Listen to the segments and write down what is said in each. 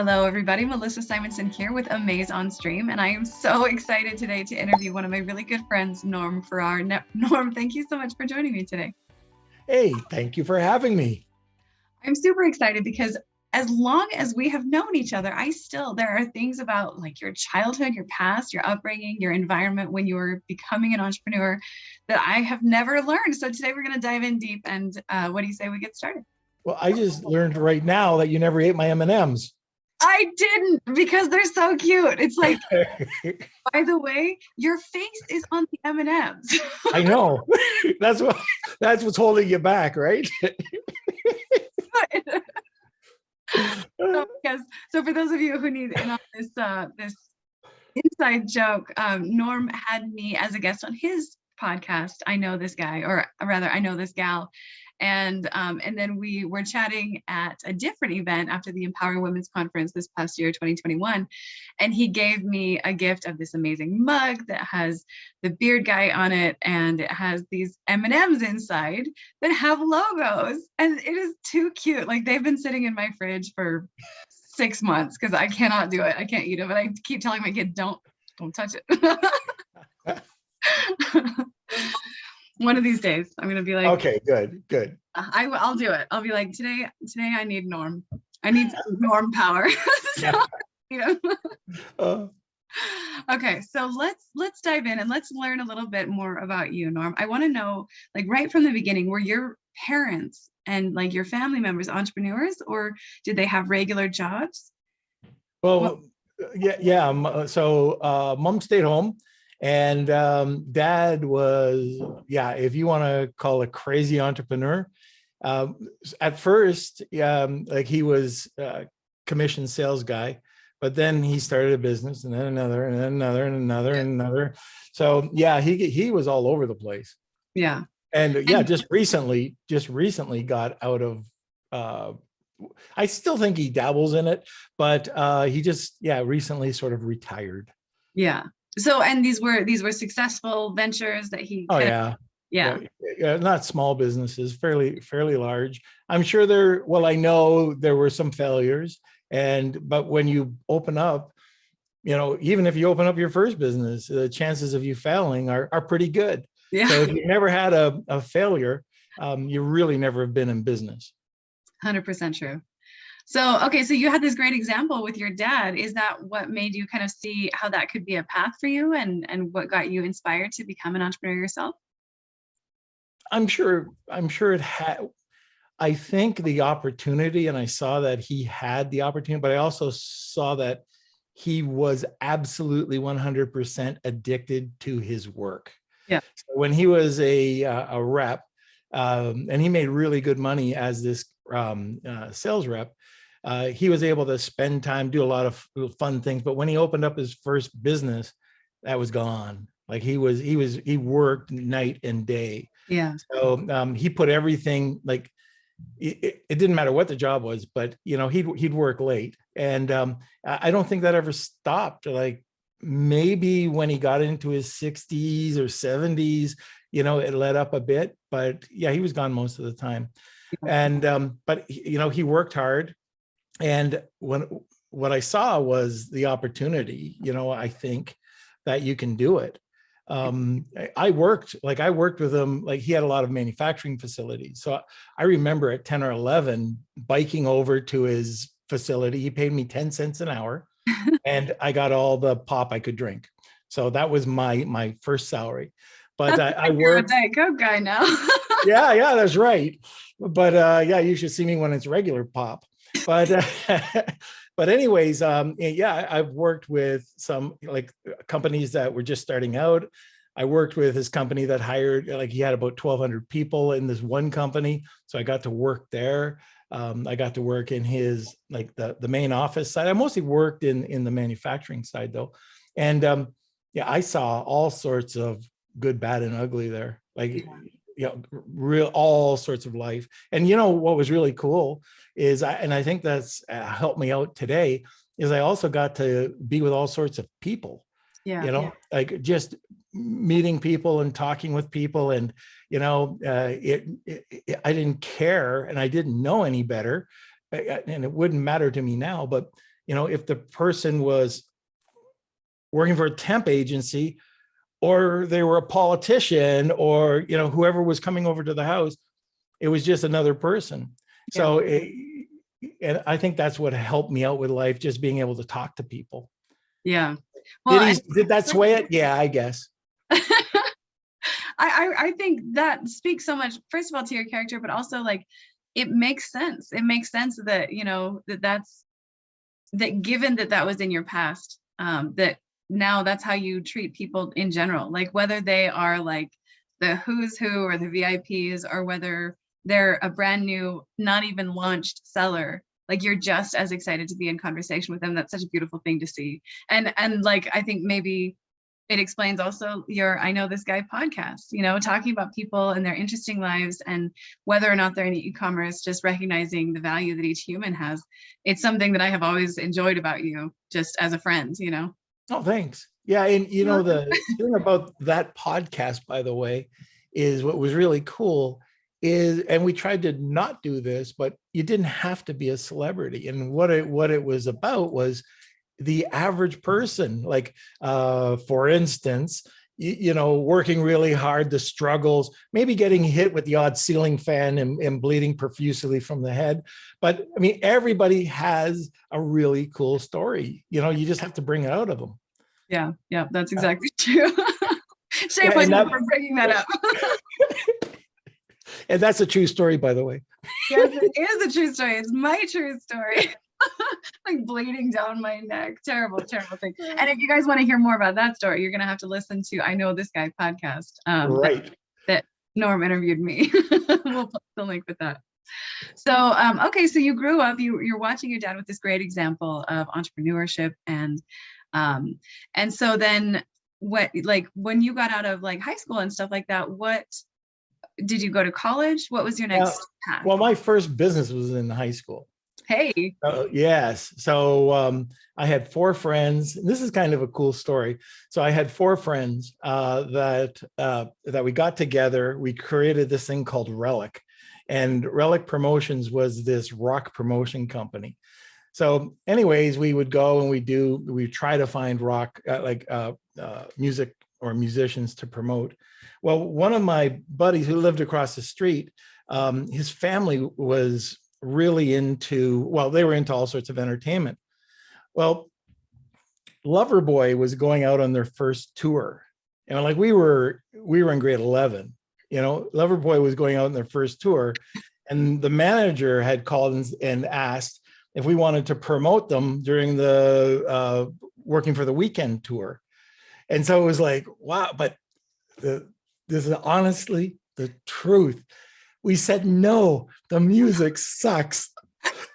Hello, everybody. Melissa Simonson here with Amaze on Stream, and I am so excited today to interview one of my really good friends, Norm Farrar. Norm, thank you so much for joining me today. Hey, thank you for having me. I'm super excited because as long as we have known each other, there are things about like your childhood, your past, your upbringing, your environment when you were becoming an entrepreneur that I have never learned. So today we're going to dive in deep. And what do you say we get started? Well, I just learned right now that you never ate my M&Ms. I didn't, because they're so cute. It's like, by the way, your face is on the M&Ms. I know. That's what's holding you back, right? So for those of you who need in on this inside joke, Norm had me as a guest on his podcast. I know this guy, or rather, I know this gal. And then we were chatting at a different event after the Empowering Women's Conference this past year, 2021. And he gave me a gift of this amazing mug that has the beard guy on it, and it has these M&Ms inside that have logos. And it is too cute. Like, they've been sitting in my fridge for 6 months because I cannot do it. I can't eat it, but I keep telling my kid, don't touch it. One of these days, I'm gonna be like, okay, good. I'll do it. I'll be like, today I need Norm. I need some Norm power. So, okay, so let's dive in and let's learn a little bit more about you, Norm. I want to know, like, right from the beginning, were your parents and like your family members entrepreneurs, or did they have regular jobs? Well, yeah. So mom stayed home. And dad was, if you want to call a crazy entrepreneur. At first, like he was a commission sales guy, but then he started a business, and then another, and then another, and another, and another. So yeah, he was all over the place. Yeah. And yeah, just recently got out of. I still think he dabbles in it, but he just recently sort of retired. Yeah. So, and these were successful ventures that he. Yeah, not small businesses, fairly large. I'm sure I know there were some failures, but when you open up, even if you open up your first business, the chances of you failing are pretty good. Yeah. So if you never had a failure, you really never have been in business. 100% true. So, okay, so you had this great example with your dad. Is that what made you kind of see how that could be a path for you, and what got you inspired to become an entrepreneur yourself? I'm sure it had. I think the opportunity, and I saw that he had the opportunity, but I also saw that he was absolutely 100% addicted to his work. Yeah. So when he was a rep, and he made really good money as this sales rep, he was able to spend time, do a lot of fun things. But when he opened up his first business, that was gone. Like he worked night and day. Yeah. So he put everything, like it didn't matter what the job was, but he'd work late. And I don't think that ever stopped. Like maybe when he got into his 60s or 70s, it let up a bit, but yeah, he was gone most of the time. And but he worked hard. And what I saw was the opportunity, I think that you can do it. I worked with him, like he had a lot of manufacturing facilities. So I remember at 10 or 11 biking over to his facility. He paid me 10 cents an hour and I got all the pop I could drink. So that was my first salary. But I worked. You're a Diet Coke guy now. yeah, that's right. But you should see me when it's regular pop. But anyways, I've worked with some like companies that were just starting out. I worked with his company that hired, like he had about 1,200 people in this one company. So I got to work there. I got to work in his, like the main office side. I mostly worked in the manufacturing side though. And I saw all sorts of good, bad, and ugly there. Like, real all sorts of life. And what was really cool is I think that's helped me out today is I also got to be with all sorts of people. Like just meeting people and talking with people, and I didn't care and I didn't know any better, and it wouldn't matter to me now, but if the person was working for a temp agency, or they were a politician, or whoever was coming over to the house, it was just another person. Yeah. So and I think that's what helped me out with life, just being able to talk to people. Yeah. Well, Did that sway it? Yeah, I guess. I think that speaks so much, first of all, to your character, but also like it makes sense. It makes sense that, that given that was in your past, that now that's how you treat people in general, like whether they are like the who's who or the VIPs, or whether they're a brand new, not even launched seller, like you're just as excited to be in conversation with them. That's such a beautiful thing to see. And like, I think maybe it explains also your I Know This Guy podcast, talking about people and their interesting lives, and whether or not they're in e-commerce, just recognizing the value that each human has. It's something that I have always enjoyed about you, just as a friend, Oh, thanks. Yeah. And the thing about that podcast, by the way, is what was really cool is, and we tried to not do this, but you didn't have to be a celebrity. And what it was about was the average person, like, for instance, working really hard, the struggles, maybe getting hit with the odd ceiling fan and bleeding profusely from the head. But I mean, everybody has a really cool story. You just have to bring it out of them. Yeah, that's exactly true. Shame on you for bringing that up. And that's a true story, by the way. Yes, it is a true story. It's my true story. Like bleeding down my neck. Terrible thing. And if you guys want to hear more about that story, you're going to have to listen to I Know This Guy podcast. Right. That Norm interviewed me. We'll put the link with that. So, okay. So you grew up, you're watching your dad with this great example of entrepreneurship. And so then when you got out of like high school and stuff like that, what did you go to college? What was your next path? Well, my first business was in high school. Hey. Yes. So I had 4 friends. This is kind of a cool story. So I had 4 friends that we got together. We created this thing called Relic, and Relic Promotions was this rock promotion company. So anyways, we would go and we try to find rock, music or musicians to promote. Well, one of my buddies who lived across the street, his family was really they were into all sorts of entertainment. Well, Loverboy was going out on their first tour. Like we were in grade 11, Loverboy was going out on their first tour, and the manager had called and asked if we wanted to promote them during the Working for the Weekend tour. And so it was like, wow, but this is honestly the truth. We said, no, the music sucks.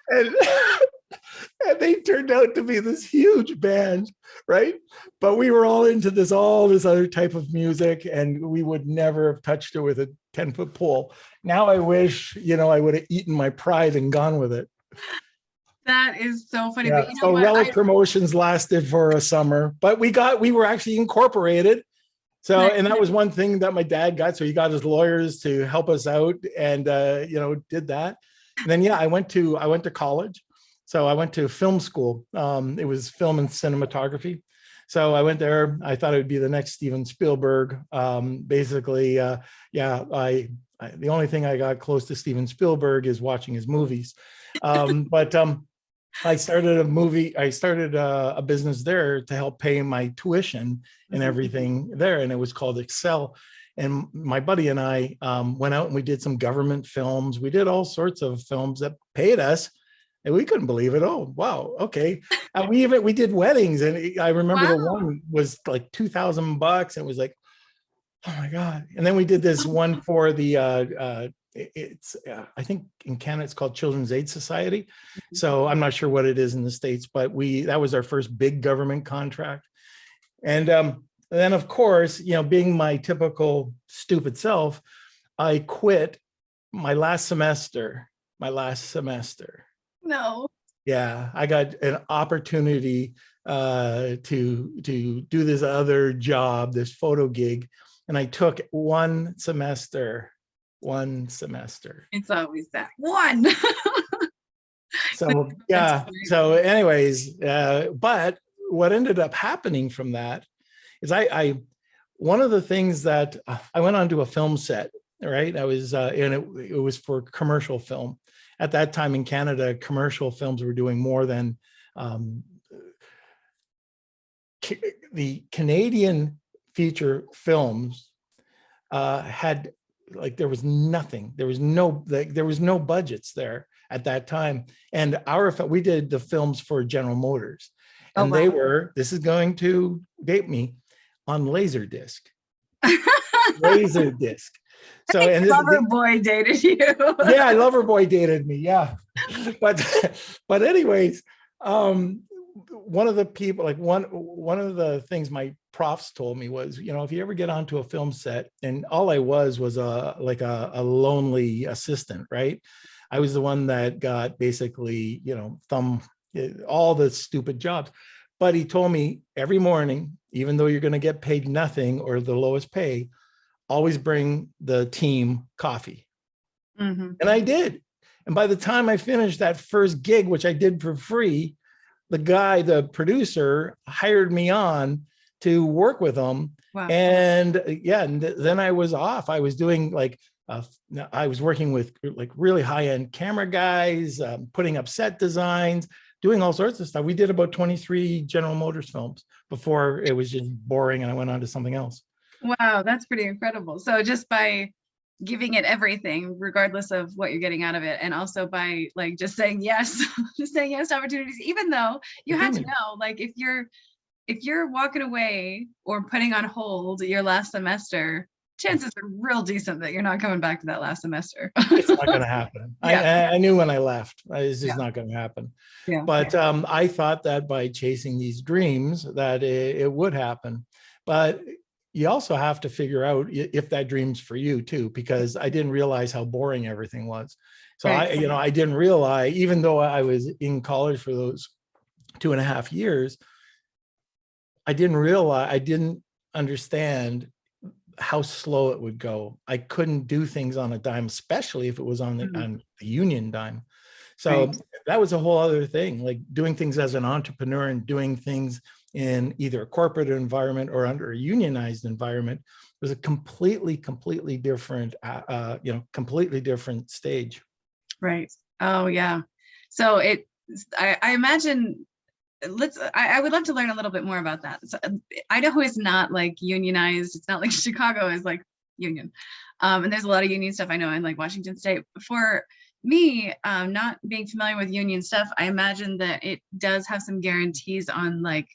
And, and they turned out to be this huge band, right? But we were all into all this other type of music, and we would never have touched it with a 10-foot pole. Now I wish, I would have eaten my pride and gone with it. That is so funny. Yeah. But So Relic Promotions lasted for a summer, but we were actually incorporated. So, and that was one thing that my dad got. So he got his lawyers to help us out, and did that. And then I went to college. So I went to film school. It was film and cinematography. So I went there. I thought it would be the next Steven Spielberg. The only thing I got close to Steven Spielberg is watching his movies. I started a business there to help pay my tuition and everything there. And it was called Excel. And my buddy and I went out and we did some government films. We did all sorts of films that paid us, and we couldn't believe it. Oh, wow. Okay. We did weddings, and I remember the one was like $2,000. And it was like, oh my God. And then we did this one for the, I think in Canada it's called Children's Aid Society. So I'm not sure what it is in the States, but that was our first big government contract. And then of course, being my typical stupid self, I quit my last semester. No. Yeah, I got an opportunity to do this other job, this photo gig, and I took one semester. It's always that one. So yeah. So anyways, but what ended up happening from that is I one of the things that I went onto a film set, right? I was and it was for commercial film. At that time in Canada, commercial films were doing more than the Canadian feature films had, like, there was nothing. There was no budgets there at that time. And we did the films for General Motors, and they were, this is going to date me, on Laserdisc. Laserdisc. So, and Loverboy dated you. Yeah, Loverboy dated me. Yeah, but anyways, one of the people, like one of the things my profs told me was, if you ever get onto a film set, and all I was a lonely assistant, right? I was the one that got basically, all the stupid jobs. But he told me every morning, even though you're going to get paid nothing or the lowest pay, always bring the team coffee. Mm-hmm. And I did. And by the time I finished that first gig, which I did for free, the producer hired me on to work with him. Wow. And yeah, and then I was off. I was doing I was working with like really high-end camera guys, putting up set designs, doing all sorts of stuff. We did about 23 General Motors films before it was just boring and I went on to something else. Wow, that's pretty incredible. So just by giving it everything, regardless of what you're getting out of it, and also by just saying yes, just saying yes to opportunities, even though you had to know, like, if you're walking away or putting on hold your last semester, chances are real decent that you're not coming back to that last semester. It's not going to happen. Yeah. I knew when I left, it's just not going to happen. Yeah. But I thought that by chasing these dreams that it would happen. But you also have to figure out if that dream's for you too, because I didn't realize how boring everything was. So right. I didn't realize, even though I was in college for those 2.5 years, I didn't understand how slow it would go. I couldn't do things on a dime, especially if it was on the union dime. So right. That was a whole other thing, like doing things as an entrepreneur and doing things in either a corporate environment or under a unionized environment was a completely different, completely different stage. Right. Oh yeah. So I imagine, I would love to learn a little bit more about that. So, Idaho is not like unionized. It's not like Chicago is like union. And there's a lot of union stuff I know in like Washington State. For me, not being familiar with union stuff, I imagine that it does have some guarantees on like,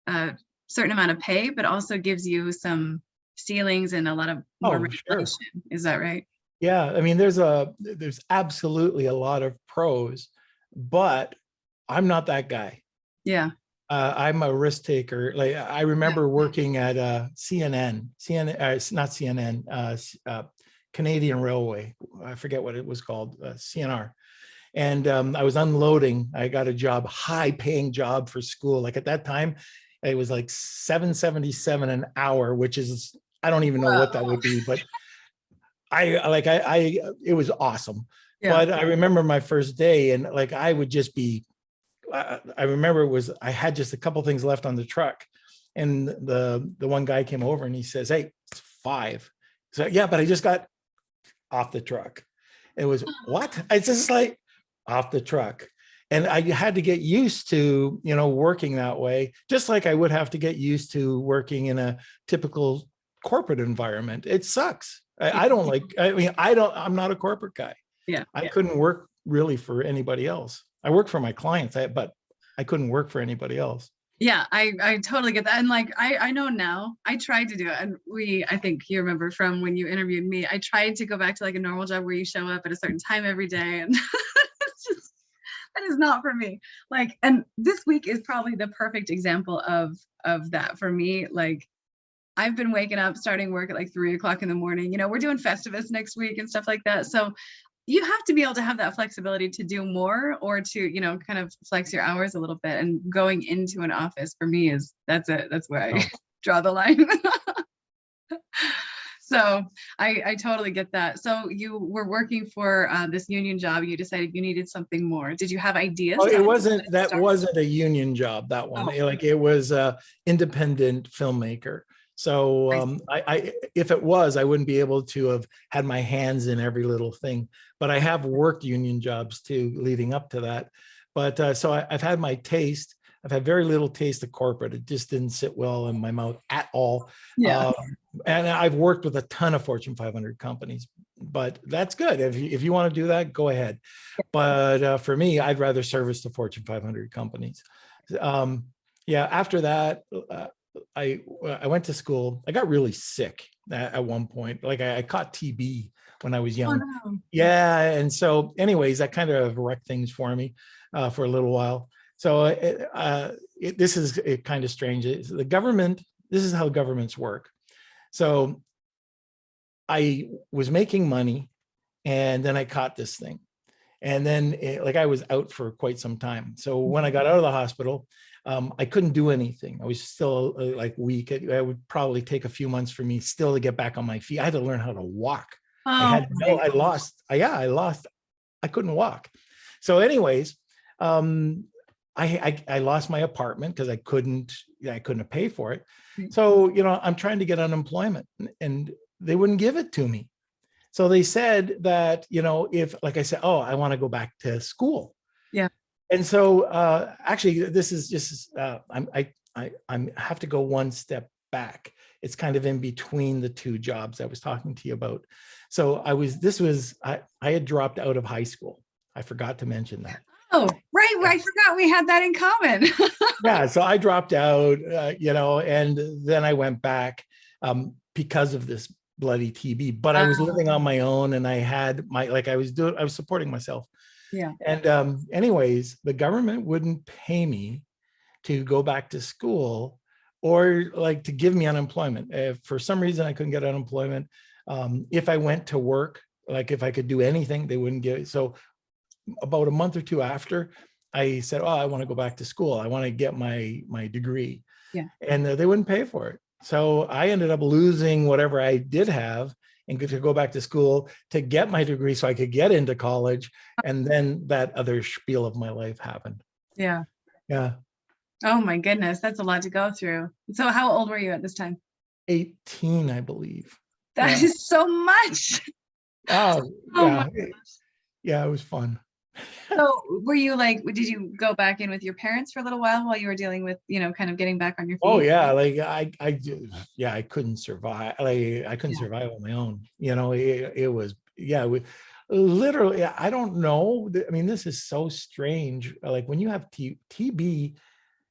a certain amount of pay, but also gives you some ceilings and a lot of more regulation. Sure. Is that right? Yeah. I mean, there's absolutely a lot of pros, but I'm not that guy. Yeah. I'm a risk taker. Like I remember working at CNN, not CNN, Canadian Railway. I forget what it was called, CNR. And I was unloading. I got a job, high paying job for school. Like at that time, it was like $7.77 an hour, which is, I don't even know what that would be, but it was awesome. Yeah. But I remember my first day and like, I would just be, I remember I had just a couple things left on the truck. And the one guy came over and he says, "Hey, it's 5." So yeah, but I just got off the truck. It was what? I just like, off the truck. And I had to get used to, working that way, just like I would have to get used to working in a typical corporate environment. It sucks. I'm not a corporate guy. Yeah. I couldn't work really for anybody else. I work for my clients, but I couldn't work for anybody else. Yeah, I totally get that. And like, I know now, I tried to do it. And I think you remember from when you interviewed me, I tried to go back to like a normal job where you show up at a certain time every day. And that is not for me. Like, and this week is probably the perfect example of that for me. Like, I've been waking up, starting work at like 3 o'clock in the morning. We're doing Festivus next week and stuff like that. So you have to be able to have that flexibility to do more or to, kind of flex your hours a little bit. And going into an office for me that's it. That's where I draw the line. So I totally get that. So you were working for this union job. You decided you needed something more. Did you have ideas? Oh, that Start? wasn't a union job, that one. Oh, It was a independent filmmaker. So if it was, I wouldn't be able to have had my hands in every little thing. But I have worked union jobs too, leading up to that. But so I've had my taste. I've had very little taste of corporate. It just didn't sit well in my mouth at all. yeah. And I've worked with a ton of Fortune 500 companies, but that's good. If you want to do that, go ahead. But for me, I'd rather service the Fortune 500 companies. Yeah, after that, I went to school. I got really sick at one point. Like I caught TB when I was young. Oh, no. Yeah, and so anyways, that kind of wrecked things for me for a little while. So this is kind of strange. The government, this is how governments work. So I was making money and then I caught this thing. And then like I was out for quite some time. So when I got out of the hospital, I couldn't do anything. I was still like weak. It would probably take a few months for me still to get back on my feet. I had to learn how to walk. I couldn't walk. So anyways, I lost my apartment because I couldn't pay for it. So, I'm trying to get unemployment and they wouldn't give it to me. So they said that, if, like I said, oh, I want to go back to school. Yeah. And so actually, this is just, I have to go one step back. It's kind of in between the two jobs I was talking to you about. So I had dropped out of high school. I forgot to mention that. Oh, right. I forgot we had that in common. Yeah. So I dropped out, and then I went back because of this bloody TB, but I was living on my own and I had I was supporting myself. Yeah. And anyways, the government wouldn't pay me to go back to school or to give me unemployment. If for some reason I couldn't get unemployment, if I went to work, if I could do anything, they wouldn't give it. So about a month or two after, I said, oh, I want to go back to school. I want to get my degree. Yeah. And they wouldn't pay for it. So I ended up losing whatever I did have and to go back to school to get my degree so I could get into college. And then that other spiel of my life happened. Yeah. Yeah. Oh my goodness. That's a lot to go through. So how old were you at this time? 18, I believe. That is so much. Oh, yeah. Yeah, it was fun. So were you did you go back in with your parents for a little while you were dealing with, kind of getting back on your feet? Oh yeah. I couldn't survive. I couldn't survive on my own. It was, literally, I don't know. I mean, this is so strange. Like when you have TB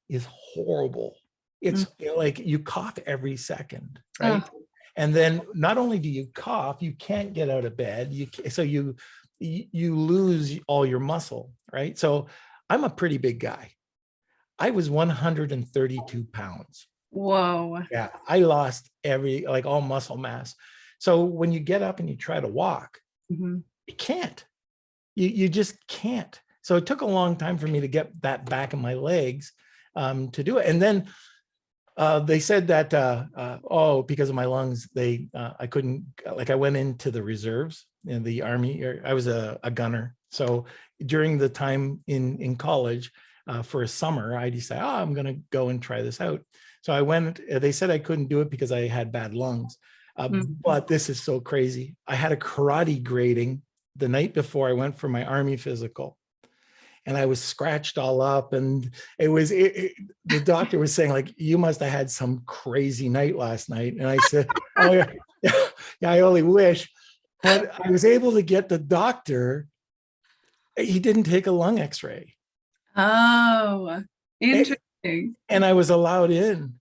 is horrible. It's you cough every second, right? Oh. And then not only do you cough, you can't get out of bed. You lose all your muscle, right? So I'm a pretty big guy. I was 132 pounds. Whoa. Yeah, I lost all muscle mass. So when you get up and you try to walk, you can't. You just can't. So it took a long time for me to get that back in my legs to do it. And then they said that, because of my lungs, I couldn't, I went into the reserves in the Army. I was a gunner. So during the time in college for a summer, I decided, I'm going to go and try this out. So I went, they said I couldn't do it because I had bad lungs. But this is so crazy. I had a karate grading the night before I went for my Army physical. And I was scratched all up, and the doctor was saying, you must have had some crazy night last night. And I said, oh yeah, I only wish. But I was able to get the doctor. He didn't take a lung x-ray. Oh, interesting. And I was allowed in.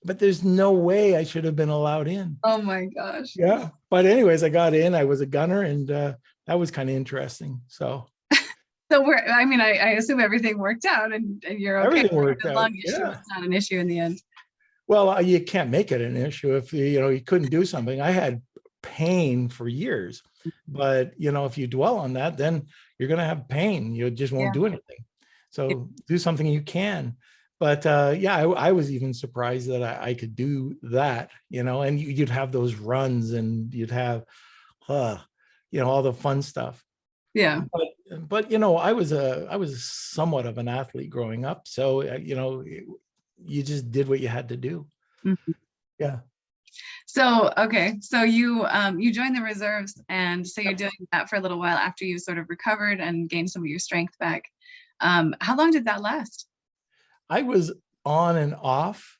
But there's no way I should have been allowed in. Oh my gosh. Yeah. But anyways, I got in. I was a gunner, and that was kind of interesting. So I assume everything worked out and you're okay. Everything worked out. Lung issue was not an issue in the end. Well, you can't make it an issue if you couldn't do something. I had pain for years, but if you dwell on that, then you're going to have pain. You just won't do anything. So do something you can. But yeah, I was even surprised that I could do that, and you'd have those runs and you'd have, uh, all the fun stuff. Yeah. But I was somewhat of an athlete growing up. So, you just did what you had to do. Mhm. Yeah. So, okay. So you joined the reserves, and so you're doing that for a little while after you sort of recovered and gained some of your strength back. How long did that last? I was on and off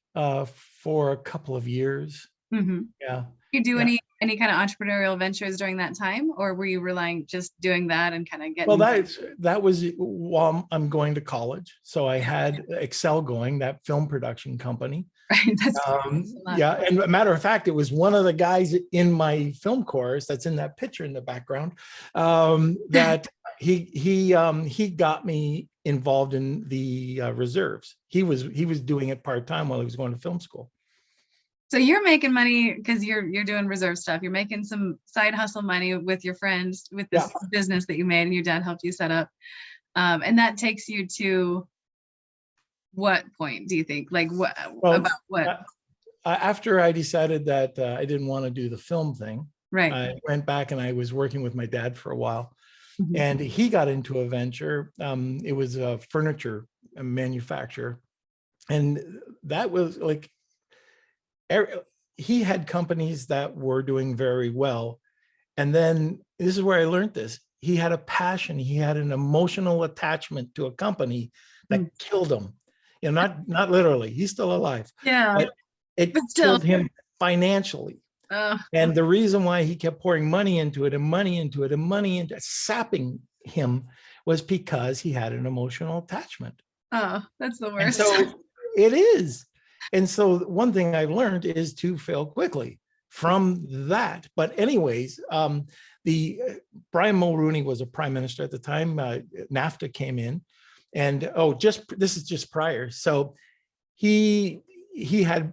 for a couple of years. Mm-hmm. Yeah. You do Yeah. any kind of entrepreneurial ventures during that time, or were you relying just doing that and kind of Well, getting? that was while I'm going to college. So I had Excel going, that film production company. Right. That's a lot. Yeah, and a matter of fact, it was one of the guys in my film course that's in that picture in the background, that he got me involved in the reserves. He was doing it part-time while he was going to film school. So you're making money because you're doing reserve stuff. You're making some side hustle money with your friends with this business that you made and your dad helped you set up. And that takes you to what point do you think? Like what about what? After I decided that I didn't want to do the film thing, Right. I went back and I was working with my dad for a while, Mhm. and he got into a venture. It was a furniture manufacturer, and that was like, he had companies that were doing very well. And then this is where I learned this. He had a passion. He had an emotional attachment to a company that killed him. Not literally. He's still alive. Yeah. But it killed him financially. And the reason why he kept pouring money into it and money into it and money into it, sapping him, was because he had an emotional attachment. Oh, that's the And worst. so it is. And so one thing I've learned is to fail quickly from that. But anyways, the Brian Mulroney was a prime minister at the time. NAFTA came in, and this is just prior. So he had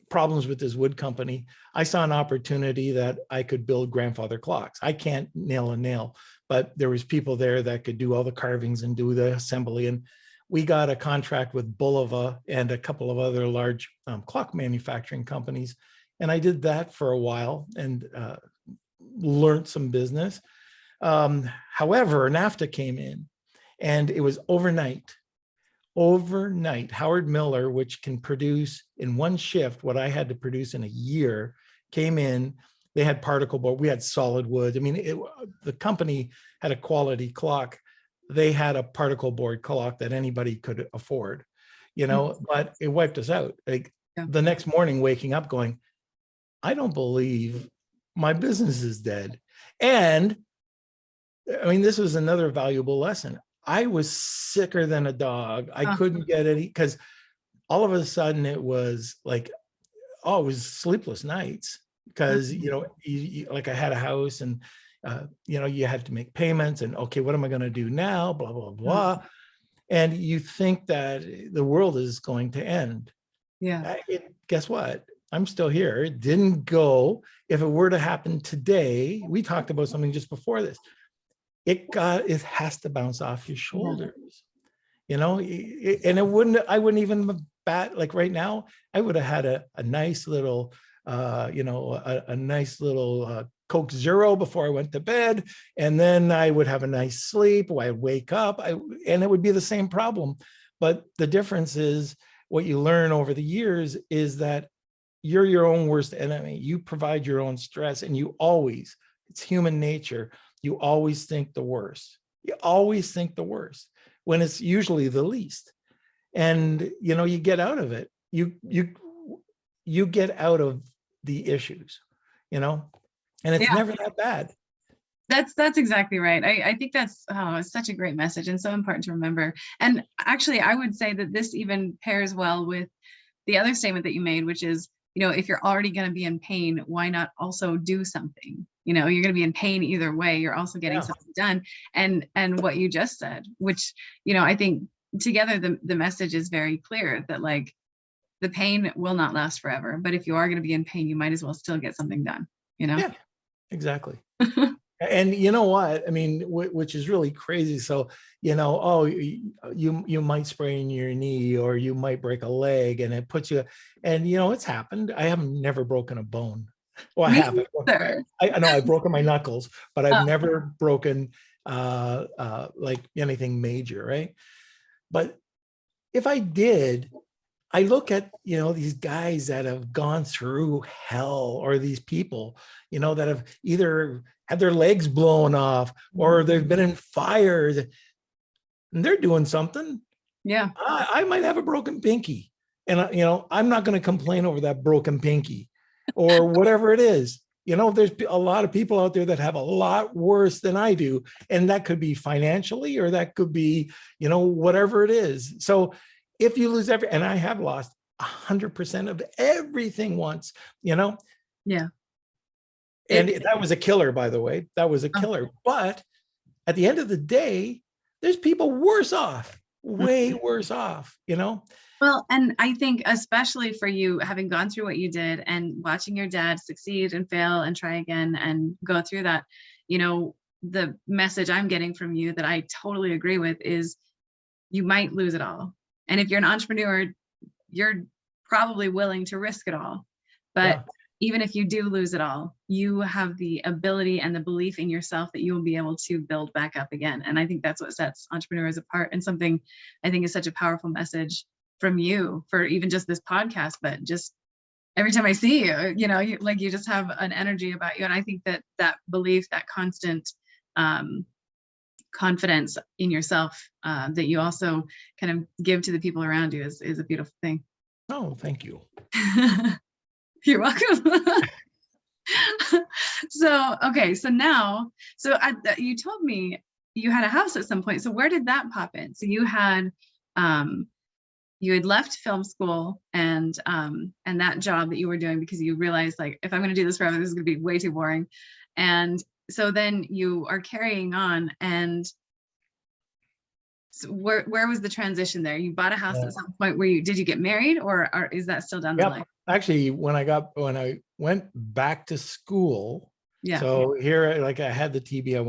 problems with his wood company. I saw an opportunity that I could build grandfather clocks. I can't nail a nail, but there was people there that could do all the carvings and do the assembly. And we got a contract with Bulova and a couple of other large clock manufacturing companies. And I did that for a while and learned some business. However, NAFTA came in, and it was overnight. Howard Miller, which can produce in one shift what I had to produce in a year, came in. They had particle board. We had solid wood. I mean, the company had a quality clock. They had a particle board clock that anybody could afford, but it wiped us out. Like the next morning, waking up going, I don't believe my business is dead. And I mean, this was another valuable lesson. I was sicker than a dog. I couldn't get any, because all of a sudden it was like, it was sleepless nights, because, like I had a house and, you had to make payments and, okay, what am I going to do now? Blah, blah, blah. And you think that the world is going to end. Yeah. Guess what? I'm still here. It didn't go. If it were to happen today, we talked about something just before this. It has to bounce off your shoulders, and I wouldn't even bat, like right now, I would have had a nice little, a nice little Coke Zero before I went to bed. And then I would have a nice sleep. I'd wake up and it would be the same problem. But the difference is, what you learn over the years is that you're your own worst enemy. You provide your own stress, and it's human nature. You always think the worst. You always think the worst when it's usually the least. And, you get out of it. You get out of the issues, and it's never that bad. That's exactly right. I think that's such a great message and so important to remember. And actually, I would say that this even pairs well with the other statement that you made, which is, if you're already going to be in pain, why not also do something? You're going to be in pain either way. You're also getting something done. And what you just said, which, I think together the message is very clear that, like, the pain will not last forever. But if you are going to be in pain, you might as well still get something done, Yeah, exactly. And you know what? I mean, which is really crazy. So, oh, you might sprain your knee or you might break a leg, and it puts you. And it's happened. I have never broken a bone. Well, I Me have. either. I know I've broken my knuckles, but I've Oh, never broken like anything major, right? But if I did, I look at, these guys that have gone through hell, or these people, that have either had their legs blown off or they've been in fires, and they're doing something. yeah. I might have a broken pinky, and I'm not going to complain over that broken pinky or whatever it is. There's a lot of people out there that have a lot worse than I do, and that could be financially, or that could be, whatever it is. So if you lose and I have lost 100% of everything once, Yeah. and that was a killer, by the way. That was a Oh. killer. But at the end of the day, there's people worse off, way worse off, Well, and I think especially for you, having gone through what you did and watching your dad succeed and fail and try again and go through that, the message I'm getting from you that I totally agree with is you might lose it all. And if you're an entrepreneur, you're probably willing to risk it all. But Yeah. even if you do lose it all, you have the ability and the belief in yourself that you will be able to build back up again. And I think that's what sets entrepreneurs apart, and something I think is such a powerful message from you for even just this podcast, but just every time I see you, you just have an energy about you. And I think that that belief, that constant confidence in yourself that you also kind of give to the people around you is a beautiful thing. Oh, thank you. You're welcome. So, okay. So now, you told me you had a house at some point. So where did that pop in? So you had left film school and that job that you were doing because you realized, like, if I'm going to do this forever, this is going to be way too boring. And so then you are carrying on. And so where was the transition there? You bought a house at some point. Did you get married, or is that still down the line? Actually, when I went back to school, Yeah. so here, like, I had the TB, I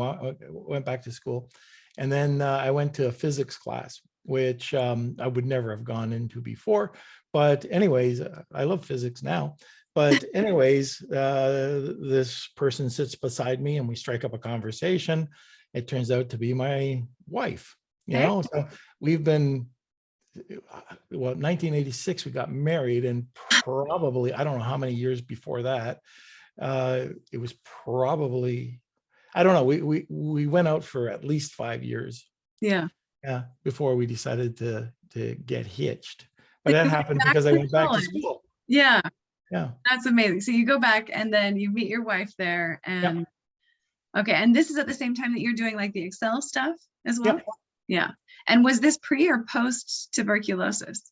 went back to school, and then I went to a physics class, which I would never have gone into before. But anyways, I love physics now. But anyways, this person sits beside me and we strike up a conversation. It turns out to be my wife, so we've been, 1986, we got married, and probably, I don't know how many years before that, it was probably, I don't know, we went out for at least 5 years. Yeah. Yeah, before we decided to get hitched. But that happened because I went back to school. Yeah. Yeah. That's amazing. So you go back and then you meet your wife there, and okay. And this is at the same time that you're doing like the Excel stuff as well. Yeah. And was this pre or post tuberculosis?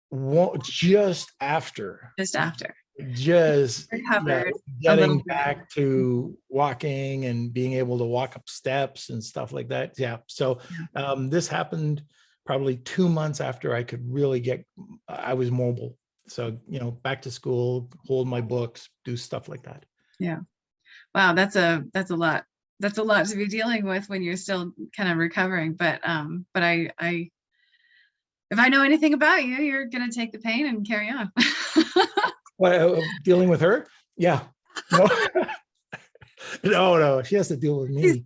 Well, just after. Just after. Just recovered, getting back to walking and being able to walk up steps and stuff like that. Yeah. So this happened probably 2 months after I could really I was mobile. So, back to school, hold my books, do stuff like that. Yeah. Wow. That's a lot. That's a lot to be dealing with when you're still kind of recovering. But I if I know anything about you, you're going to take the pain and carry on. Well, dealing with her? Yeah. No. No, she has to deal with me.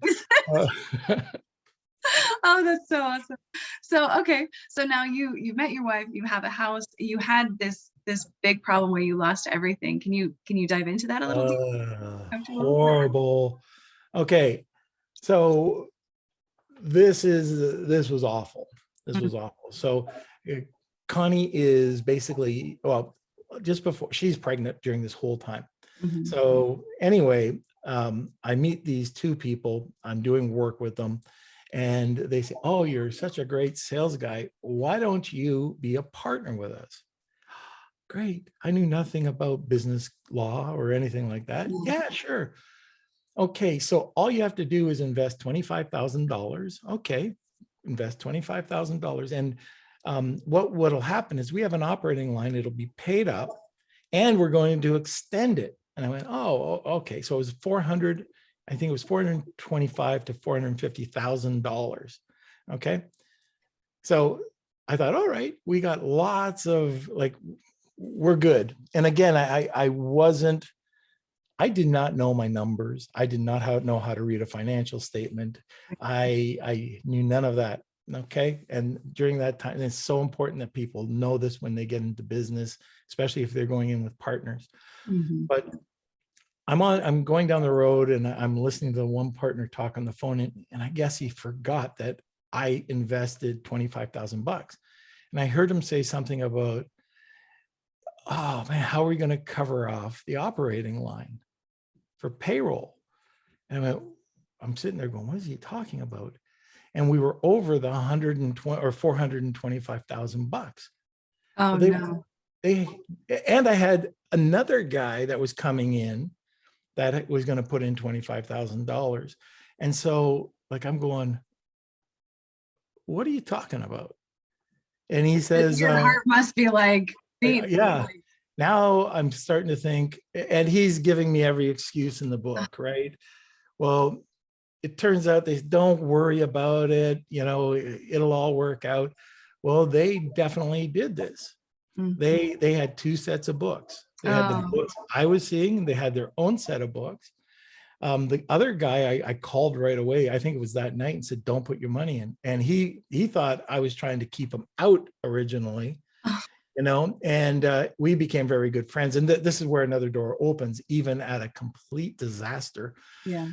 Oh, that's so awesome. So, okay. So now you met your wife, you have a house, you had this big problem where you lost everything. Can you dive into that a little bit? Horrible. Okay. So this was awful. This was awful. So Connie is basically, well, just before, she's pregnant during this whole time. So anyway, I meet these two people, I'm doing work with them, and they say, oh, you're such a great sales guy. Why don't you be a partner with us? Great. I knew nothing about business law or anything like that. Yeah, sure. Okay. So all you have to do is invest $25,000. Okay. Invest $25,000. And what'll happen is we have an operating line. It'll be paid up and we're going to extend it. And I went, oh, okay. So it was $400 I think it was $425 to $450,000. Okay. So I thought, all right, we got lots of like, we're good. And again, I did not know my numbers. I did not know how to read a financial statement. I knew none of that. Okay. And during that time, it's so important that people know this when they get into business, especially if they're going in with partners. Mhm. But I'm going down the road and I'm listening to one partner talk on the phone, and I guess he forgot that I invested $25,000. And I heard him say something about, oh man, how are we going to cover off the operating line for payroll? And I'm sitting there going, what is he talking about? And we were over the 120 or $425,000. Oh, no. And I had another guy that was coming in that was going to put in $25,000. And so like, I'm going, what are you talking about? And he says, Your heart must be like, beat. yeah, now I'm starting to think, and he's giving me every excuse in the book, right? Well, it turns out they don't worry about it, it'll all work out. Well, they definitely did this. Mm. They had two sets of books. They had the books I was seeing, they had their own set of books. The other guy I called right away, I think it was that night, and said, don't put your money in. And he thought I was trying to keep him out originally, and we became very good friends. And this is where another door opens, even at a complete disaster. Yeah.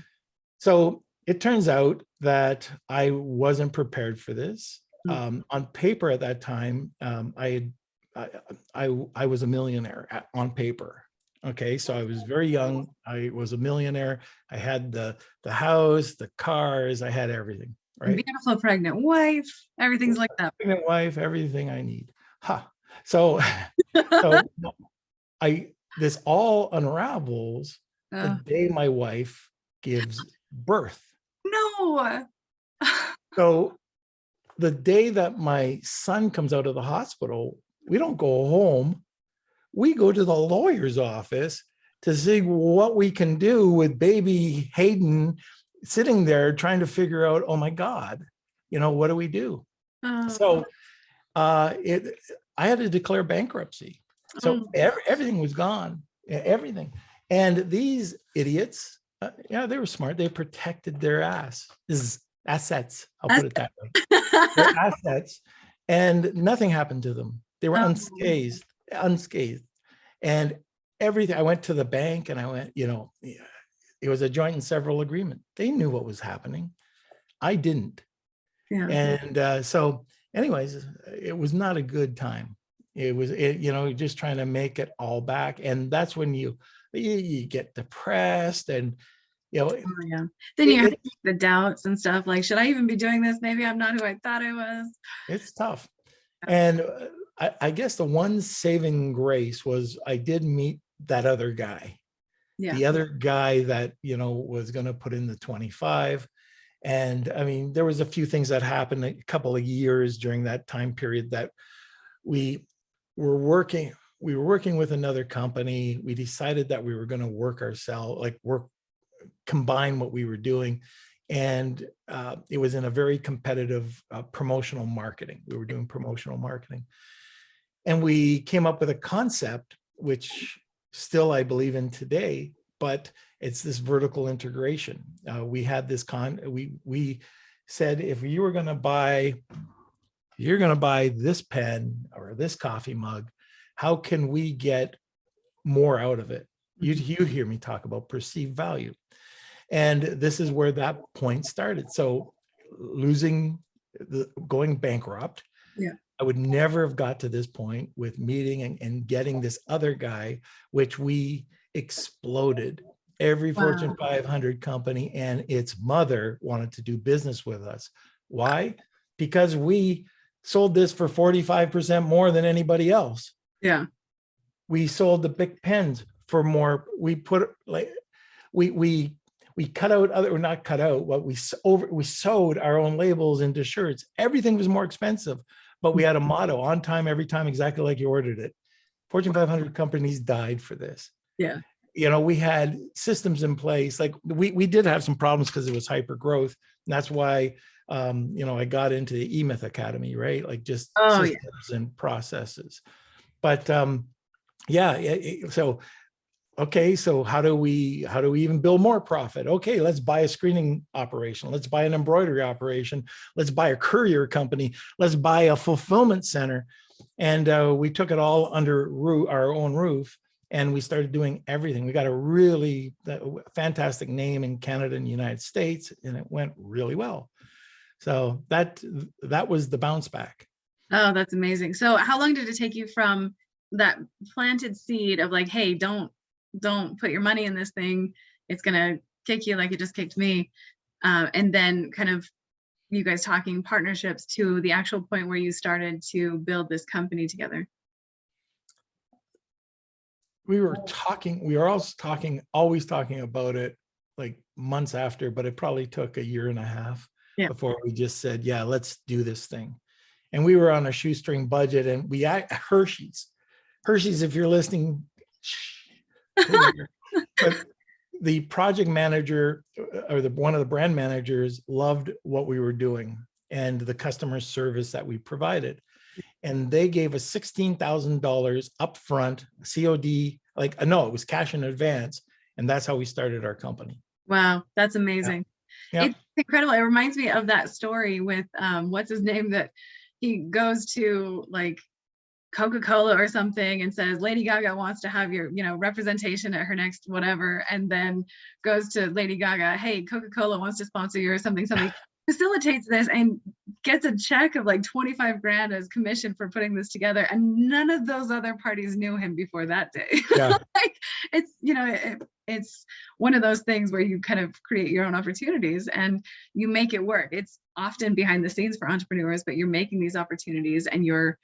So it turns out that I wasn't prepared for this. On paper at that time, I was a millionaire on paper. Okay, so I was very young. I was a millionaire. I had the house, the cars, I had everything. Right. Beautiful pregnant wife. Everything's like that. Pregnant wife, everything I need. So this all unravels the day my wife gives birth. No. So the day that my son comes out of the hospital, we don't go home. We go to the lawyer's office to see what we can do with baby Hayden sitting there trying to figure out, oh my God, what do we do? So I had to declare bankruptcy. So everything was gone, everything. And these idiots, they were smart. They protected their assets. I'll put it that way. Their assets, and nothing happened to them. They were unscathed. And everything, I went to the bank and I went, it was a joint and several agreement. They knew what was happening. I didn't. Yeah. And so anyways, it was not a good time. It was, just trying to make it all back. And that's when you get depressed and, Then you have the doubts and stuff like, should I even be doing this? Maybe I'm not who I thought I was. It's tough. And I guess the one saving grace was I did meet that other guy. Yeah. The other guy that, was going to put in the 25. And I mean, there was a few things that happened a couple of years during that time period that we were working with another company. We decided that we were going to work ourselves, combine what we were doing. And it was in a very competitive promotional marketing. We were doing promotional marketing. And we came up with a concept, which still I believe in today, but it's this vertical integration. We had this we said, if you're going to buy this pen or this coffee mug, how can we get more out of it? You hear me talk about perceived value. And this is where that point started. So going bankrupt. Yeah. I would never have got to this point with meeting and getting this other guy, which we exploded. Every Fortune 500 company and its mother wanted to do business with us. Why? Because we sold this for 45% more than anybody else. Yeah. We sold the big pens for more. We put we cut out other, or not cut out, what we sewed our own labels into shirts. Everything was more expensive, but we had a motto: on time, every time, exactly like you ordered it. Fortune 500 companies died for this. Yeah. we had systems in place. Like we did have some problems because it was hyper growth. And that's why, I got into the eMyth Academy, right? Like just Oh yeah. systems and processes. But so, okay, so how do we even build more profit? Okay, let's buy a screening operation. Let's buy an embroidery operation. Let's buy a courier company. Let's buy a fulfillment center. And we took it all under our own roof, and we started doing everything. We got a really fantastic name in Canada and the United States, and it went really well. So that was the bounce back. Oh, that's amazing. So how long did it take you from that planted seed of like, hey, don't put your money in this thing, it's gonna kick you like it just kicked me, and then kind of you guys talking partnerships to the actual point where you started to build this company together? We were always talking about it like months after, but it probably took a year and a half before we just said, yeah, let's do this thing. And we were on a shoestring budget, and we Hershey's, if you're listening, but the project manager or one of the brand managers loved what we were doing and the customer service that we provided. And they gave us $16,000 upfront, COD, it was cash in advance. And that's how we started our company. Wow, that's amazing. Yeah. It's incredible. It reminds me of that story with what's his name, that he goes to like Coca-Cola or something and says Lady Gaga wants to have your representation at her next whatever, and then goes to Lady Gaga, hey, Coca-Cola wants to sponsor you or something, facilitates this and gets a check of like 25 grand as commission for putting this together, and none of those other parties knew him before that day. Yeah. Like it's it's one of those things where you kind of create your own opportunities and you make it work. It's often behind the scenes for entrepreneurs, but you're making these opportunities and you're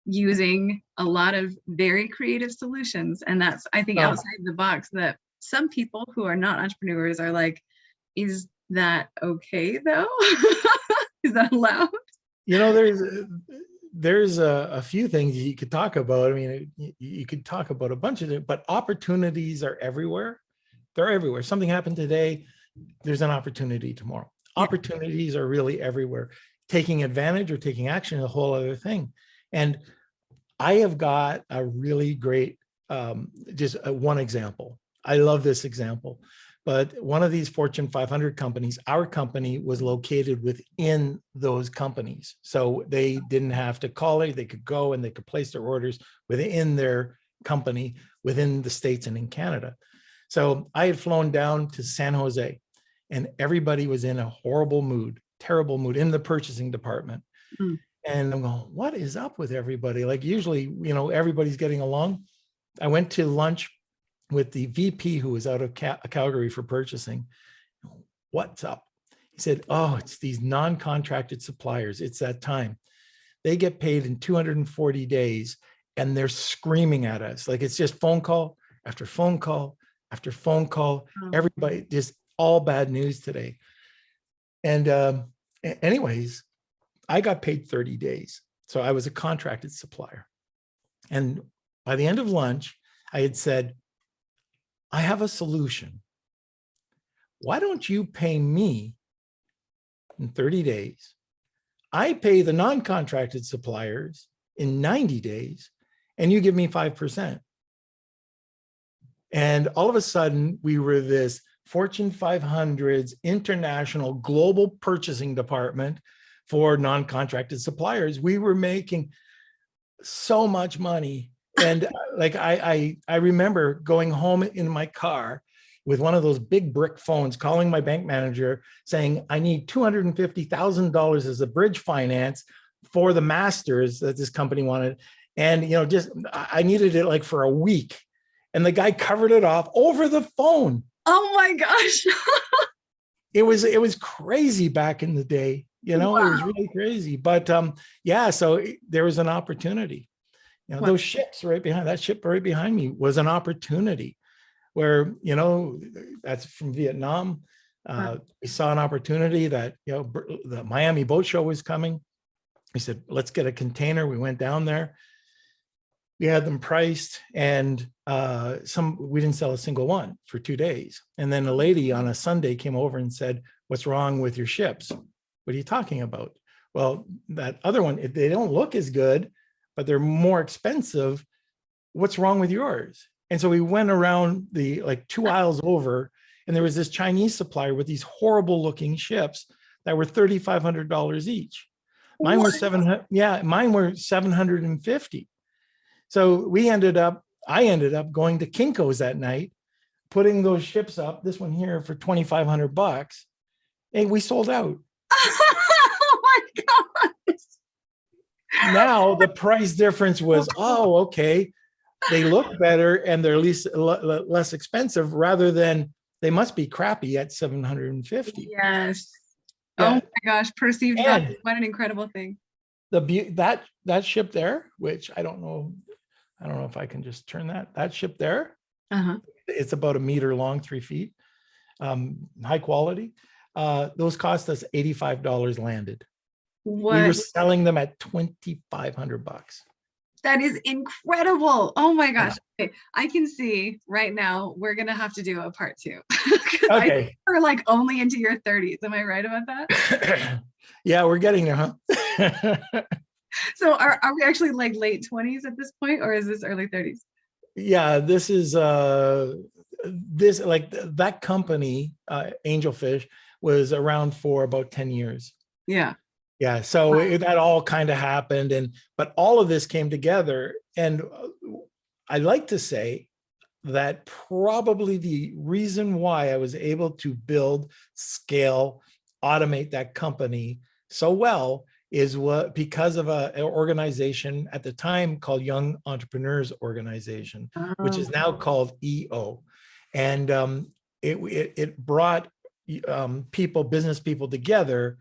using a lot of very creative solutions. And that's, I think, outside the box that some people who are not entrepreneurs are like, is that okay though? Is that allowed? There's a few things you could talk about. I mean, you could talk about a bunch of it, but opportunities are everywhere. They're everywhere. Something happened today, there's an opportunity tomorrow. Yeah. Opportunities are really everywhere. Taking advantage or taking action is a whole other thing. And I have got a really great, one example. I love this example, but one of these Fortune 500 companies, our company was located within those companies. So they didn't have to call it, they could go and they could place their orders within their company, within the States and in Canada. So I had flown down to San Jose, and everybody was in a horrible mood, terrible mood in the purchasing department. Mm. And I'm going, what is up with everybody? Like usually, everybody's getting along. I went to lunch with the VP who was out of Calgary for purchasing. What's up? He said, oh, it's these non-contracted suppliers. It's that time. They get paid in 240 days and they're screaming at us. Like it's just phone call after phone call after phone call. Everybody, just all bad news today. And anyways, I got paid 30 days. So I was a contracted supplier. And by the end of lunch, I had said, I have a solution. Why don't you pay me in 30 days? I pay the non-contracted suppliers in 90 days, and you give me 5%. And all of a sudden, we were this Fortune 500's international global purchasing department for non-contracted suppliers. We were making so much money. And like I remember going home in my car with one of those big brick phones, calling my bank manager saying, I need $250,000 as a bridge finance for the masters that this company wanted. And, I needed it like for a week. And the guy covered it off over the phone. Oh my gosh. It was crazy back in the day. Wow. It was really crazy. But so there was an opportunity. Those ships right behind, that ship right behind me was an opportunity where, that's from Vietnam. We saw an opportunity that, the Miami Boat Show was coming. We said, let's get a container. We went down there. we had them priced, and we didn't sell a single one for 2 days. And then a lady on a Sunday came over and said, "What's wrong with your ships? What are you talking about?" Well, that other one, they don't look as good, but they're more expensive. What's wrong with yours? And so we went around the like 2 aisles over, and there was this Chinese supplier with these horrible looking ships that were $3,500 each. Mine were mine were $750. So I ended up going to Kinko's that night, putting those ships up, this one here for $2,500, and we sold out. Oh my God. Now the price difference was, oh, okay, they look better and they're at least less expensive, rather than they must be crappy at $750. Yes. Yeah. Oh my gosh, perceived value. What an incredible thing. That ship there, which I don't know if I can just turn that ship there. It's about 1 meter long, 3 feet, high quality. Those cost us $85 landed. What? We were selling them at $2,500. That is incredible. Oh my gosh. Yeah. Okay. I can see right now we're going to have to do a part 2. Okay. We're like only into your 30s. Am I right about that? Yeah, we're getting there, huh? So are we actually like late 20s at this point, or is this early 30s? Yeah, this is like that company, Angelfish, was around for about 10 years. Yeah. Yeah. So that all kind of happened. But all of this came together. And I like to say that probably the reason why I was able to build, scale, automate that company so well is because of an organization at the time called Young Entrepreneurs Organization, which is now called EO. And it brought business people together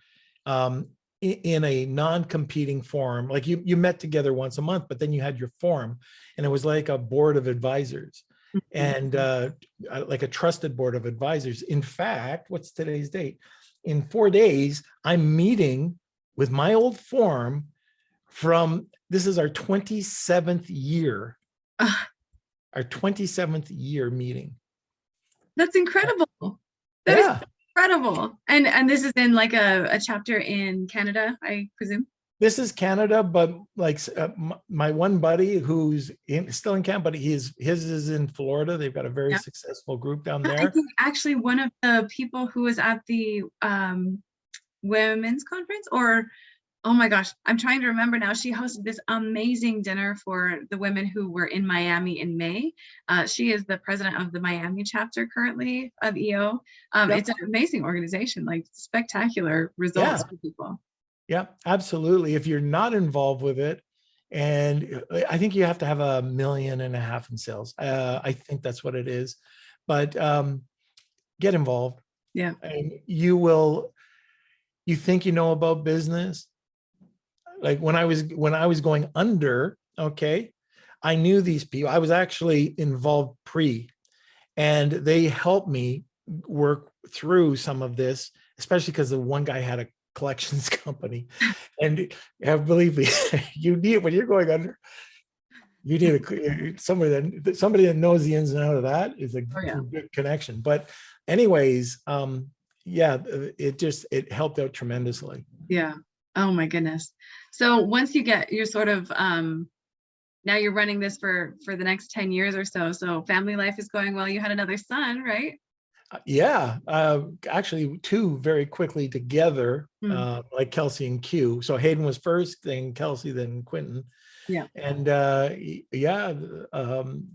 in a non-competing forum. Like you met together once a month, but then you had your forum, and it was like a board of advisors, and like a trusted board of advisors. In fact, what's today's date? In 4 days, I'm meeting with my old forum this is our 27th year, our 27th year meeting. That's incredible. That is incredible. And this is in like a chapter in Canada, I presume? This is Canada, but like my one buddy who's still in Canada, but his is in Florida. They've got a very successful group down there. I think actually one of the people who was at the women's conference, or oh my gosh, I'm trying to remember now. She hosted this amazing dinner for the women who were in Miami in May. She is the president of the Miami chapter currently of EO. It's an amazing organization, like spectacular results for people. Yeah, absolutely. If you're not involved with it, and I think you have to have $1.5 million in sales. I think that's what it is. But get involved. Yeah. And you think you know about business. Like when I was going under, okay, I knew these people. I was actually involved and they helped me work through some of this, especially because the one guy had a collections company. And believe me, when you're going under, you need somebody that knows the ins and outs of that is a good connection. But anyways, it helped out tremendously. Yeah. Oh my goodness. So once you get your sort of now you're running this for the next 10 years or so. So family life is going well. You had another son, right? Yeah, actually 2 very quickly together, like Kelsey and Q. So Hayden was first, then Kelsey, then Quentin. Yeah. And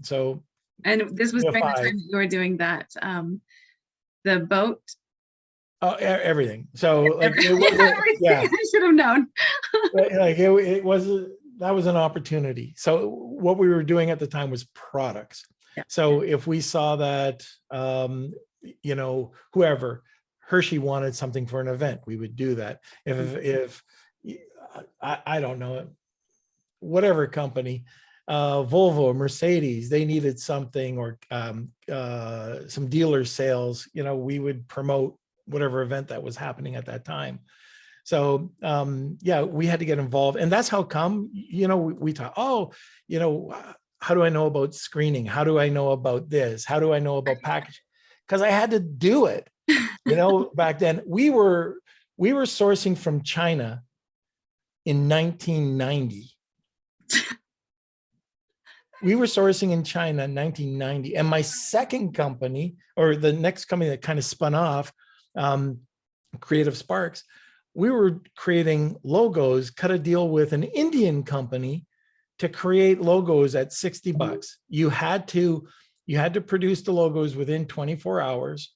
so. And this was during the time that you were doing that, the boat. Oh, everything. So like, it wasn't, I should have known. That was an opportunity. So what we were doing at the time was products. Yeah. So if we saw that, whoever Hershey wanted something for an event, we would do that. If I don't know, whatever company, Volvo, Mercedes, they needed something, or some dealer sales, we would promote whatever event that was happening at that time. So yeah, we had to get involved, and that's how come, we thought, oh, how do I know about screening? How do I know about this? How do I know about packaging? Because I had to do it. Back then we were sourcing from China in 1990. We were sourcing in China in 1990. And my second company, or the next company that kind of spun off, Creative Sparks, we were creating logos, cut a deal with an Indian company to create logos at $60. You had to produce the logos within 24 hours.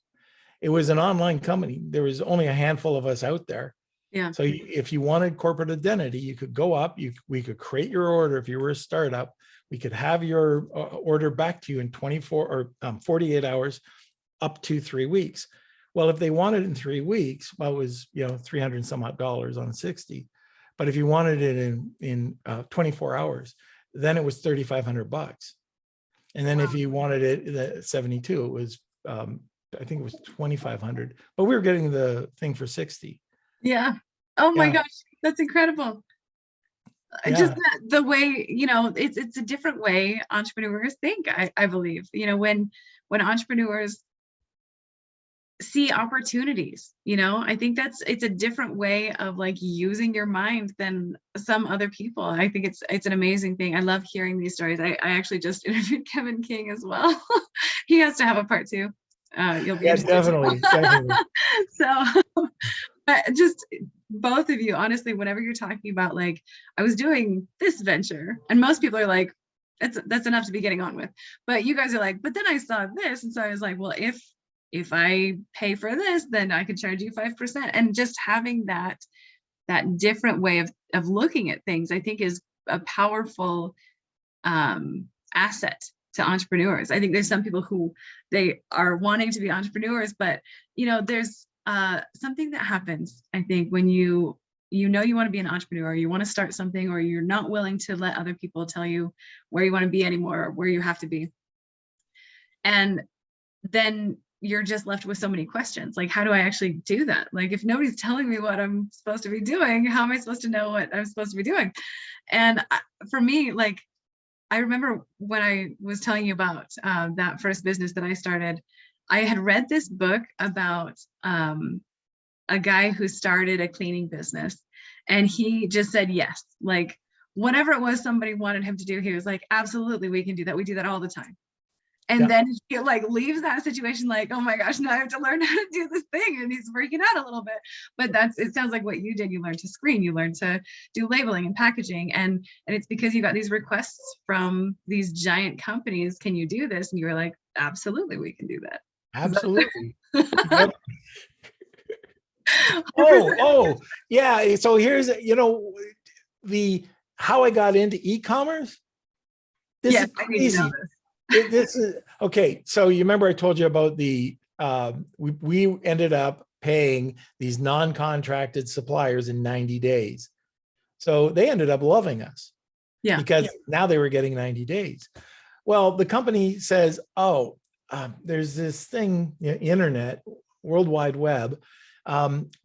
It was an online company. There was only a handful of us out there. Yeah. So if you wanted corporate identity, you could go up, we could create your order. If you were a startup, we could have your order back to you in 24 or 48 hours, up to 3 weeks. Well, if they wanted in 3 weeks, well, it was, $300 and some odd on 60. But if you wanted it in 24 hours, then it was $3,500. And then if you wanted it at 72, it was, I think it was 2,500, but we were getting the thing for 60. Yeah. Oh my Yeah. gosh, that's incredible. Yeah. Just the way, it's a different way entrepreneurs think, I believe, when entrepreneurs see opportunities, I think it's a different way of like using your mind than some other people. I think it's an amazing thing. I love hearing these stories. I actually just interviewed Kevin King as well. He has to have a part 2. You'll be interested. Definitely. So just both of you, honestly, whenever you're talking about like, I was doing this venture, and most people are like, that's enough to be getting on with. But you guys are like, but then I saw this. And so I was like, well, if I pay for this, then I could charge you 5%. And just having that different way of looking at things, I think is a powerful asset to entrepreneurs. I think there's some people who they are wanting to be entrepreneurs, but there's something that happens, I think, when you want to be an entrepreneur, you want to start something, or you're not willing to let other people tell you where you want to be anymore, or where you have to be. And then you're just left with so many questions. Like, how do I actually do that? Like, if nobody's telling me what I'm supposed to be doing, how am I supposed to know what I'm supposed to be doing? And for me, like, I remember when I was telling you about that first business that I started, I had read this book about a guy who started a cleaning business, and he just said yes. Like, whatever it was somebody wanted him to do, he was like, absolutely, we can do that. We do that all the time. And then he like leaves that situation like, oh my gosh, now I have to learn how to do this thing. And he's freaking out a little bit. But it sounds like what you did. You learned to screen, you learned to do labeling and packaging. And it's because you got these requests from these giant companies. Can you do this? And you were like, absolutely, we can do that. Absolutely. Yep. Oh, yeah. So here's, how I got into e-commerce. This is crazy. This is okay. So you remember I told you about the we ended up paying these non-contracted suppliers in 90 days. So they ended up loving us. Yeah. Because now they were getting 90 days. Well, the company says, oh, there's this thing, internet, World Wide Web.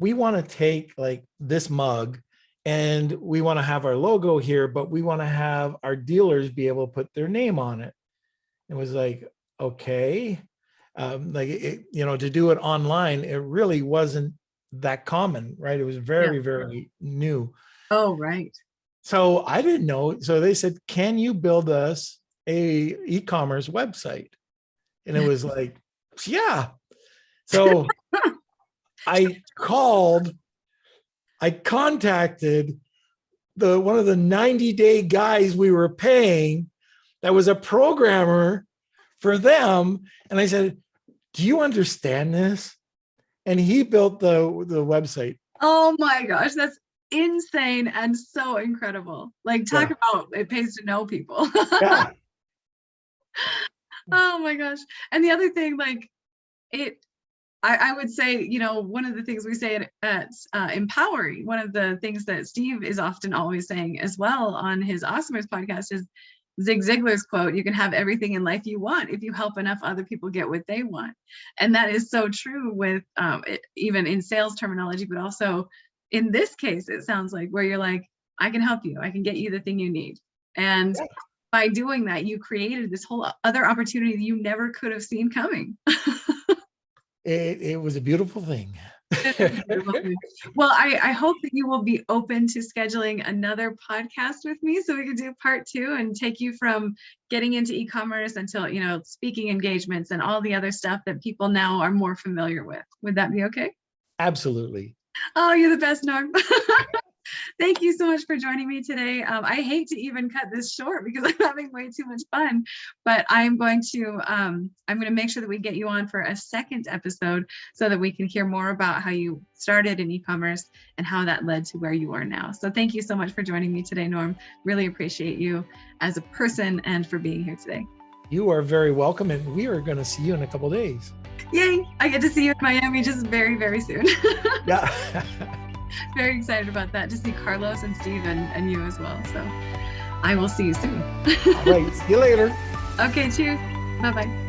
We want to take like this mug, and we want to have our logo here, but we want to have our dealers be able to put their name on it. It was like, okay, to do it online, it really wasn't that common, right? It was very, very new. Oh, right. So I didn't know. So they said, can you build us a e-commerce website? And it was like, yeah. So I contacted one of the 90-day guys we were paying that was a programmer for them. And I said, do you understand this? And he built the website. Oh my gosh, that's insane and so incredible. Like, talk about it pays to know people. Yeah. Oh my gosh. And the other thing, like, I would say, one of the things we say at Empowering, one of the things that Steve is often always saying as well on his Awesomers podcast is Zig Ziglar's quote, you can have everything in life you want if you help enough other people get what they want. And that is so true with even in sales terminology, but also in this case, it sounds like, where you're like, I can help you. I can get you the thing you need. And by doing that, you created this whole other opportunity that you never could have seen coming. It was a beautiful thing. Well, I hope that you will be open to scheduling another podcast with me so we can do part 2 and take you from getting into e-commerce until, you know, speaking engagements and all the other stuff that people now are more familiar with. Would that be okay? Absolutely. Oh, you're the best, Norm. Thank you so much for joining me today. I hate to even cut this short because I'm having way too much fun, but I'm going to make sure that we get you on for a second episode so that we can hear more about how you started in e-commerce and how that led to where you are now. So thank you so much for joining me today, Norm. Really appreciate you as a person and for being here today. You are very welcome, and we are going to see you in a couple of days. Yay! I get to see you in Miami just very, very soon. Yeah. Very excited about that, to see Carlos and Steve and you as well. So I will see you soon. All right. See you later. Okay, cheers. Bye-bye.